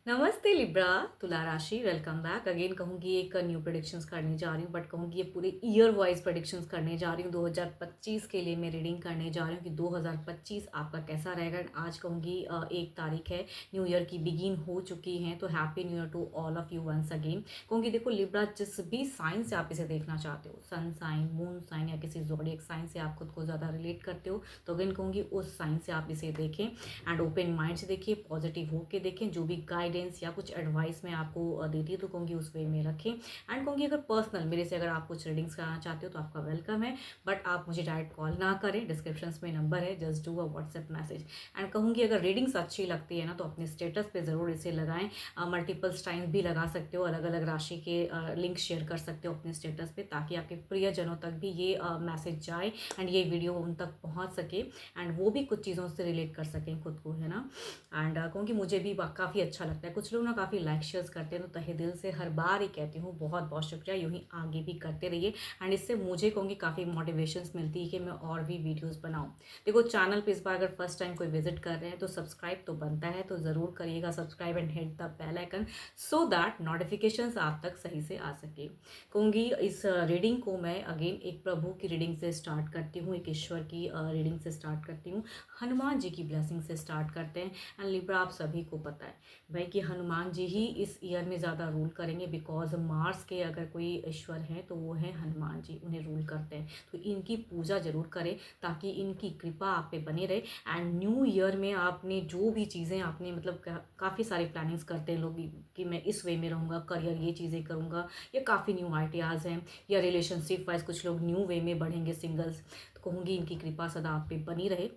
नमस्ते लिब्रा, तुला राशि वेलकम बैक अगेन। कहूँगी एक न्यू प्रेडिक्शंस करने जा रही हूँ, बट कहूँगी ये पूरे ईयर वाइज प्रेडिक्शंस करने जा रही हूँ। 2025 के लिए मैं रीडिंग करने जा रही हूँ कि 2025 आपका कैसा रहेगा। एंड आज कहूँगी 1 तारीख है, न्यू ईयर की बिगिन हो चुकी है, तो happy new year to all of you once again. कहूँगी देखो लिब्रा, जिस भी साइन से आप इसे देखना चाहते हो, सन साइन, मून साइन या किसी ज़ोडिएक साइन से आप खुद को ज़्यादा रिलेट करते हो, तो अगेन कहूँगी उस साइन से आप इसे देखें एंड ओपन माइंड से देखिए, पॉजिटिव होकर देखें। जो भी गाइडेंस या कुछ एडवाइस मैं आपको देती हूँ तो कहूँगी उस वे में रखें। एंड कहूँगी अगर पर्सनल मेरे से अगर आप कुछ रीडिंग्स कराना चाहते हो तो आपका वेलकम है, बट आप मुझे डायरेक्ट कॉल ना करें, डिस्क्रिप्शन में नंबर है, just do a WhatsApp message. And कहूँगी अगर रीडिंग्स अच्छी लगती है ना तो अपने स्टेटस पे ज़रूर इसे लगाएं। मल्टीपल टाइम्स भी लगा सकते हो, अलग अलग राशि के लिंक शेयर कर सकते हो अपने स्टेटस पे, ताकि आपके प्रियजनों तक भी ये मैसेज जाए एंड ये वीडियो उन तक पहुँच सके एंड वो भी कुछ चीज़ों से रिलेट कर सकें खुद को, है ना। एंड कहूँगी मुझे भी काफ़ी अच्छा लगता है। कुछ लोग ना काफ़ी लाइक शेयर्स करते हैं, तो तहे दिल से हर बार ही कहती हूँ बहुत बहुत शुक्रिया, यूँ ही आगे भी करते रहिए। एंड इससे मुझे कहूँगी काफ़ी मोटिवेशंस मिलती है कि मैं और भी वीडियोस बनाऊँ। देखो चैनल पे इस बार अगर फर्स्ट टाइम कोई विजिट कर रहे हैं तो सब्सक्राइब तो बनता है, तो ज़रूर करिएगा subscribe and hit the bell icon so that notifications आप तक सही से आ सके। कहूँगी इस रीडिंग को मैं अगेन एक प्रभु की रीडिंग से स्टार्ट करती हूँ, एक ईश्वर की रीडिंग से स्टार्ट करती हूँ, हनुमान जी की ब्लेसिंग से स्टार्ट करते हैं। एंड लिब्रा, आप सभी को पता है भाई कि हनुमान जी ही इस ईयर में ज़्यादा रूल करेंगे, बिकॉज मार्स के अगर कोई ईश्वर है तो वो है हनुमान जी, उन्हें रूल करते हैं। तो इनकी पूजा जरूर करें ताकि इनकी कृपा आप पे बनी रहे। एंड न्यू ईयर में आपने जो भी चीज़ें आपने मतलब काफ़ी सारी प्लानिंग्स करते हैं लोग कि मैं इस वे में रहूँगा, करियर ये चीज़ें करूँगा, या काफ़ी न्यू आइडियाज़ हैं, या रिलेशनशिप वाइज कुछ लोग न्यू वे में बढ़ेंगे सिंगल्स, तो कहूँगी इनकी कृपा सदा आप पे बनी रहे।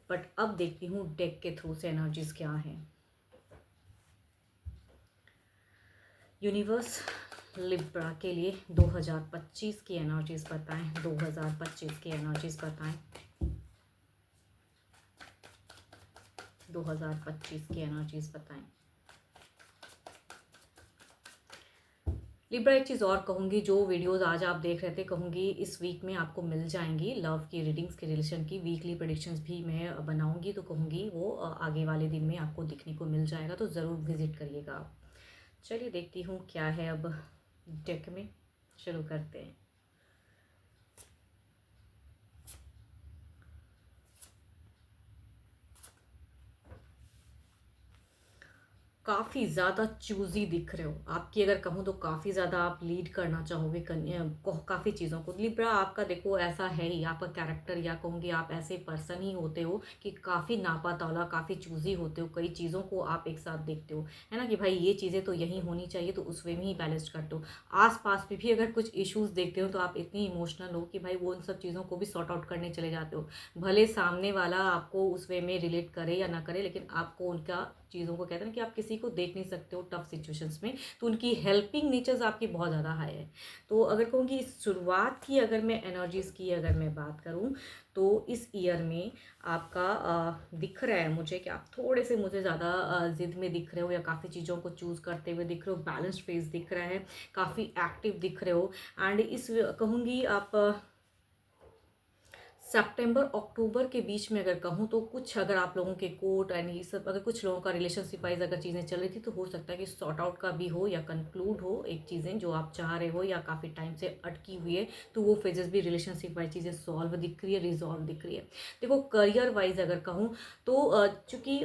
बट अब देखती हूँ डेक के थ्रू से एनर्जीज क्या हैं। यूनिवर्स लिब्रा के लिए 2025 की एनर्जीज बताएं, 2025 की एनर्जीज बताएं, 2025 की एनर्जीज बताएं। लिब्रा, एक चीज़ और कहूँगी, जो वीडियोस आज आप देख रहे थे कहूँगी इस वीक में आपको मिल जाएंगी लव की रीडिंग्स के रिलेशन की वीकली प्रेडिक्शंस भी मैं बनाऊँगी, तो कहूँगी वो आगे वाले दिन में आपको दिखने को मिल जाएगा, तो ज़रूर विजिट करिएगा आप। चलिए देखती हूँ क्या है अब डेक में, शुरू करते हैं। काफ़ी ज़्यादा चूज़ी दिख रहे हो, आपकी अगर कहूँ तो काफ़ी ज़्यादा आप लीड करना चाहोगे काफ़ी चीज़ों को। लिब्रा, आपका देखो ऐसा है ही, आपका कैरेक्टर या कहूँगी आप ऐसे पर्सन ही होते हो कि काफ़ी नापा तौला, काफ़ी चूज़ी होते हो, कई चीज़ों को आप एक साथ देखते हो, है ना, कि भाई ये चीज़ें तो यही होनी चाहिए, तो उस वे में ही बैलेंस करते हो। आस पास में भी अगर कुछ इश्यूज़ देखते हो तो आप इतनी इमोशनल हो कि भाई वो उन सब चीज़ों को भी सॉर्ट आउट करने चले जाते हो। भले सामने वाला आपको उस वे में रिलेट करे या ना करे, लेकिन आपको उनका चीज़ों को कहते हैं ना कि आप किसी को देख नहीं सकते हो टफ सिचुएशंस में, तो उनकी हेल्पिंग नेचर्स आपकी बहुत ज़्यादा हाई है। तो अगर कहूँगी शुरुआत की अगर मैं एनर्जीज़ की अगर मैं बात करूँ तो इस ईयर में आपका दिख रहा है मुझे कि आप थोड़े से मुझे ज़्यादा ज़िद में दिख रहे हो, या काफ़ी चीज़ों को चूज़ करते हुए दिख रहे हो, बैलेंस्ड फेस दिख रहा है, काफ़ी एक्टिव दिख रहे हो। एंड इस कहूँगी आप सितंबर अक्टूबर के बीच में अगर कहूँ तो कुछ अगर आप लोगों के कोर्ट एंड ये सब अगर कुछ लोगों का रिलेशनशिप वाइज अगर चीज़ें चल रही थी, तो हो सकता है कि सॉर्ट आउट का भी हो या कंक्लूड हो एक चीज़ें जो आप चाह रहे हो या काफ़ी टाइम से अटकी हुई है, तो वो फेजेस भी रिलेशनशिप वाइज चीज़ें सॉल्व दिख रही है, रिजॉल्व दिख रही है। देखो करियर वाइज अगर कहूँ तो चूँकि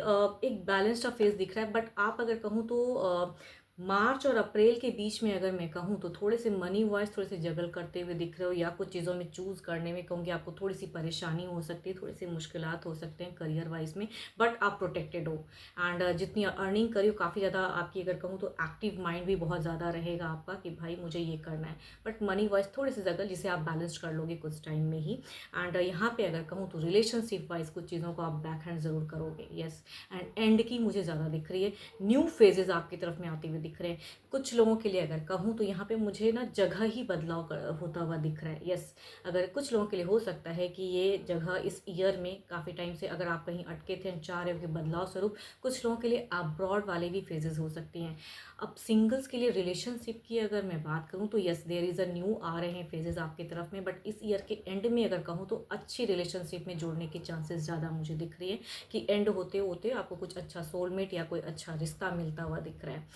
एक बैलेंस्ड फेज दिख रहा है, बट आप अगर कहूँ तो मार्च और अप्रैल के बीच में अगर मैं कहूँ तो थोड़े से मनी वाइज थोड़े से जगल करते हुए दिख रहे हो, या कुछ चीज़ों में चूज़ करने में कहूँगी आपको थोड़ी सी परेशानी हो सकती है, थोड़ी सी मुश्किलात हो सकते हैं करियर वाइज में, बट आप प्रोटेक्टेड हो। एंड जितनी अर्निंग करी हो काफ़ी ज़्यादा आपकी अगर कहूँ तो एक्टिव माइंड भी बहुत ज़्यादा रहेगा आपका कि भाई मुझे ये करना है, बट मनी वाइज थोड़ी सी जगल जिसे आप बैलेंस कर लोगे कुछ टाइम में ही। एंड यहाँ पे अगर कहूँ तो रिलेशनशिप वाइज कुछ चीज़ों को आप बैक हैंड ज़रूर करोगे, येस। एंड एंड की मुझे ज़्यादा दिख रही है, न्यू फेजेस आपकी तरफ में आते हुए दिख रहे हैं। कुछ लोगों के लिए अगर कहूँ तो यहाँ पे मुझे ना जगह ही बदलाव होता हुआ दिख रहा है। यस, अगर कुछ लोगों के लिए हो सकता है कि ये जगह इस ईयर में काफ़ी टाइम से अगर आप कहीं अटके थे और चाह रहे हो कि बदलाव स्वरूप, कुछ लोगों के लिए अब्रॉड वाले भी फेजेस हो सकती हैं। अब सिंगल्स के लिए रिलेशनशिप की अगर मैं बात करूँ तो yes, there is a new आ रहे हैं फेजेस आपकी तरफ में, बट इस ईयर के एंड में अगर कहूँ तो अच्छी रिलेशनशिप में जुड़ने के चांसेस ज़्यादा मुझे दिख रही है कि एंड होते होते आपको कुछ अच्छा सोलमेट या कोई अच्छा रिश्ता मिलता हुआ दिख रहा है।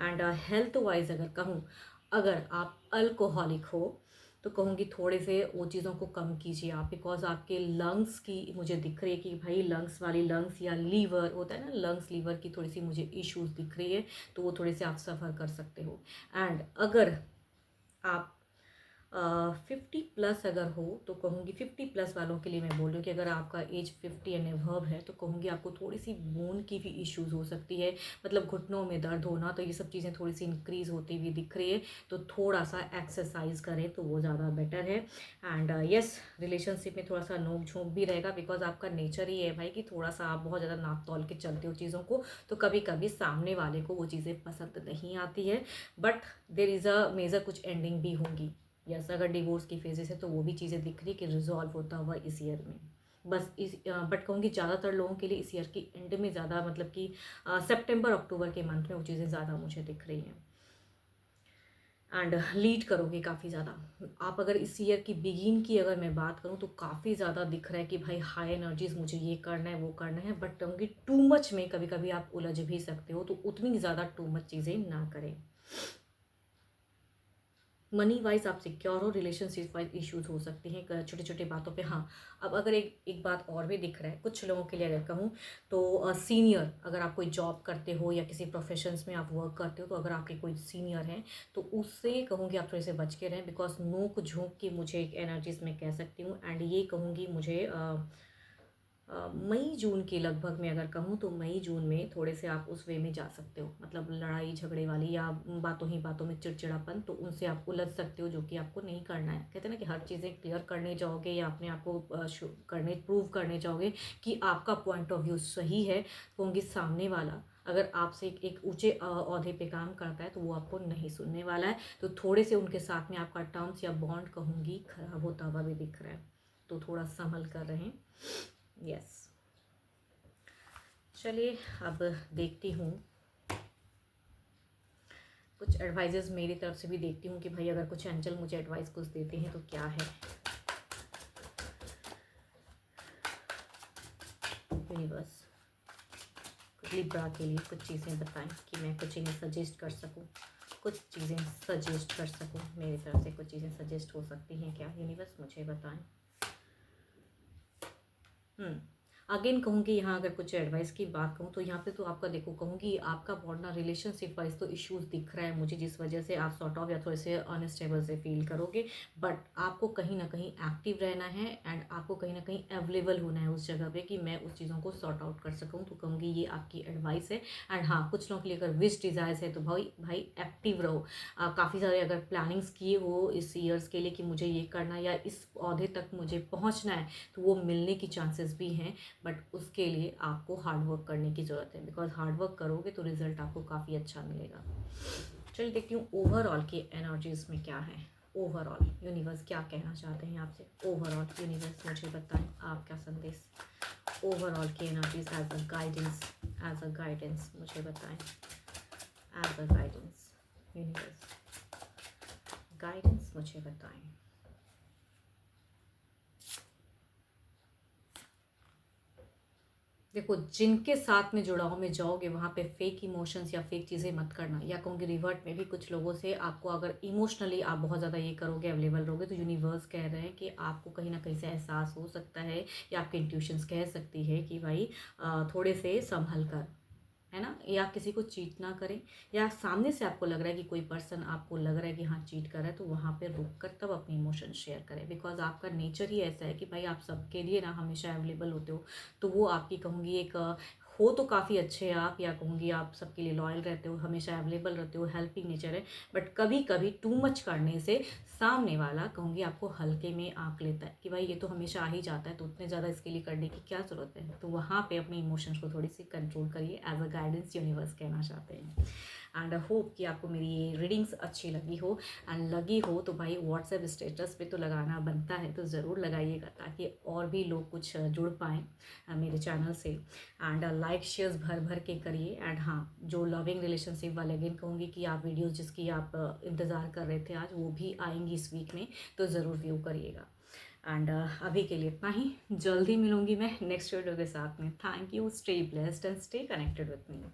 एंड हेल्थ वाइज अगर कहूँ, अगर आप अल्कोहलिक हो तो कहूँगी थोड़े से वो चीज़ों को कम कीजिए आप, बिकॉज आपके लंग्स की मुझे दिख रही है कि भाई लंग्स वाली, लंग्स या लीवर होता है ना, लंग्स लीवर की थोड़ी सी मुझे इश्यूज दिख रही है, तो वो थोड़े से आप सफ़र कर सकते हो। एंड अगर आप 50 प्लस अगर हो तो कहूँगी 50 प्लस वालों के लिए मैं बोल रही हूँ कि अगर आपका एज 50 एंड अबव है तो कहूँगी आपको थोड़ी सी बोन की भी इश्यूज हो सकती है, मतलब घुटनों में दर्द होना, तो ये सब चीज़ें थोड़ी सी इंक्रीज़ होती हुई दिख रही है, तो थोड़ा सा एक्सरसाइज करें तो वो ज़्यादा बेटर है। एंड यस, रिलेशनशिप में थोड़ा सा नोक झोंक भी रहेगा, बिकॉज आपका नेचर ही है भाई कि थोड़ा सा आप बहुत ज़्यादा नाप तोल के चलते हो चीज़ों को, तो कभी कभी सामने वाले को वो चीज़ें पसंद नहीं आती है, but there is a major कुछ एंडिंग भी होंगी। यस, अगर डिवोर्स की फेजेस है तो वो भी चीज़ें दिख रही है कि रिजॉल्व होता हुआ इस ईयर में। बस इस बट कहूँगी ज़्यादातर लोगों के लिए इस ईयर की एंड में ज़्यादा, मतलब कि सितंबर अक्टूबर के मंथ में वो चीज़ें ज़्यादा मुझे दिख रही हैं। एंड लीड करोगे काफ़ी ज़्यादा आप। अगर इस ईयर की बिगिन की अगर मैं बात करूँ तो काफ़ी ज़्यादा दिख रहा है कि भाई हाई एनर्जीज, मुझे ये करना है वो करना है, बट कहूँगी टू मच में कभी कभी आप उलझ भी सकते हो, तो उतनी ज़्यादा टू मच चीज़ें ना करें। मनी वाइज आप सिक्योर हो, रिलेशनशिप वाइज इश्यूज हो सकती हैं छोटे छोटे बातों पे। हाँ, अब अगर एक एक बात और भी दिख रहा है कुछ लोगों के लिए अगर कहूँ तो सीनियर, अगर आप कोई जॉब करते हो या किसी प्रोफेशंस में आप वर्क करते हो, तो अगर आपके कोई सीनियर हैं तो उससे कहूँगी आप थोड़े से बच के रहें, बिकॉज नोक झोंक की मुझे एक एनर्जीज में कह सकती हूँ। एंड ये कहूँगी मुझे मई जून के लगभग में अगर कहूँ तो मई जून में थोड़े से आप उस वे में जा सकते हो, मतलब लड़ाई झगड़े वाली या बातों ही बातों में चिड़चिड़ापन, तो उनसे आप उलझ सकते हो, जो कि आपको नहीं करना है। कहते हैं ना कि हर चीज़ें क्लियर करने जाओगे या अपने आप को करने प्रूव करने जाओगे कि आपका पॉइंट ऑफ व्यू सही है, तो होंगे सामने वाला अगर आपसे एक ऊंचे ओहदे पे काम करता है तो वो आपको नहीं सुनने वाला है, तो थोड़े से उनके साथ में आपका टर्म्स या बॉन्ड कहूँगी खराब होता हुआ भी दिख रहा है, तो थोड़ा संभल कर रहें। यस, चलिए अब देखती हूँ कुछ एडवाइजेस मेरी तरफ से भी देखती हूँ कि भाई अगर कुछ एंजल मुझे एडवाइस कुछ देते हैं तो क्या है। यूनिवर्स लिब्रा के लिए कुछ चीज़ें बताएं कि मैं कुछ इन्हें सजेस्ट कर सकूँ, कुछ चीज़ें सजेस्ट कर सकूँ, मेरी तरफ से कुछ चीज़ें सजेस्ट हो सकती हैं क्या, यूनिवर्स मुझे बताएं। अगेन कहूँगी यहाँ अगर कुछ एडवाइस की बात कहूँ तो यहाँ पे तो आपका देखो कहूँगी आपका बहुत ना रिलेशनशिप वाइज तो इश्यूज दिख रहा है मुझे, जिस वजह से आप सॉर्ट ऑफ या थोड़े से अनस्टेबल से फील करोगे, बट आपको कहीं ना कहीं एक्टिव रहना है एंड आपको कहीं ना कहीं अवेलेबल होना है उस जगह पे कि मैं उस चीज़ों को सॉर्ट आउट कर सकूँ, तो कहूँगी ये आपकी एडवाइस है। एंड हाँ, कुछ लोगों के लिए अगर विश डिज़ायर्स है तो भाई भाई एक्टिव रहो। काफ़ी सारे अगर प्लानिंग्स किए हो इस ईयर्स के लिए कि मुझे ये करना या इस औहदे तक मुझे पहुँचना है, तो वो मिलने की चांसेस भी हैं, बट उसके लिए आपको हार्ड वर्क करने की ज़रूरत है, बिकॉज हार्ड वर्क करोगे तो रिजल्ट आपको काफ़ी अच्छा मिलेगा। चलिए देखती हूँ ओवरऑल की एनर्जीज में क्या है। ओवरऑल यूनिवर्स क्या कहना चाहते हैं आपसे। ओवरऑल यूनिवर्स मुझे बताएं आपका संदेश। ओवरऑल की energies as a guidance, as a guidance मुझे बताएं, as a guidance universe guidance मुझे बताएं। देखो, जिनके साथ में जुड़ाव में जाओगे वहाँ पे फेक इमोशंस या फेक चीज़ें मत करना, या कहूँगी रिवर्ट में भी कुछ लोगों से आपको अगर इमोशनली आप बहुत ज़्यादा ये करोगे, अवेलेबल रहोगे, तो यूनिवर्स कह रहे हैं कि आपको कहीं ना कहीं से एहसास हो सकता है या आपके इंट्यूशंस कह सकती है कि भाई थोड़े से संभल कर, है ना, या किसी को चीट ना करें, या सामने से आपको लग रहा है कि कोई पर्सन आपको लग रहा है कि हाँ चीट कर रहा है, तो वहाँ पे रुक कर तब अपनी इमोशन शेयर करें, बिकॉज आपका नेचर ही ऐसा है कि भाई आप सबके लिए ना हमेशा अवेलेबल होते हो, तो वो आपकी कहूँगी एक हो तो काफ़ी अच्छे आप, या कहूँगी आप सबके लिए लॉयल रहते हो, हमेशा अवेलेबल रहते हो, हेल्पिंग नेचर है, बट कभी कभी टू मच करने से सामने वाला कहूँगी आपको हल्के में आंक लेता है कि भाई ये तो हमेशा आ ही जाता है, तो उतने ज़्यादा इसके लिए करने की क्या ज़रूरत है, तो वहाँ पे अपने इमोशंस को थोड़ी सी कंट्रोल करिए, एज अ गाइडेंस यूनिवर्स कहना चाहते हैं। एंड होप कि आपको मेरी ये रीडिंग्स अच्छी लगी हो। एंड लगी हो तो भाई व्हाट्सएप स्टेटस पे तो लगाना बनता है, तो ज़रूर लगाइएगा ताकि और भी लोग कुछ जुड़ पाएँ मेरे चैनल से। एंड लाइक शेयर्स भर भर के करिए। एंड हाँ, जो लविंग रिलेशनशिप वाले, अगेन कहूँगी कि आप वीडियोस जिसकी आप इंतज़ार कर रहे थे आज, वो भी आएंगी इस वीक में, तो ज़रूर व्यू करिएगा। एंड अभी के लिए इतना ही, जल्दी मिलूंगी मैं नेक्स्ट वीडियो के साथ में। Thank you, stay blessed and stay connected with me.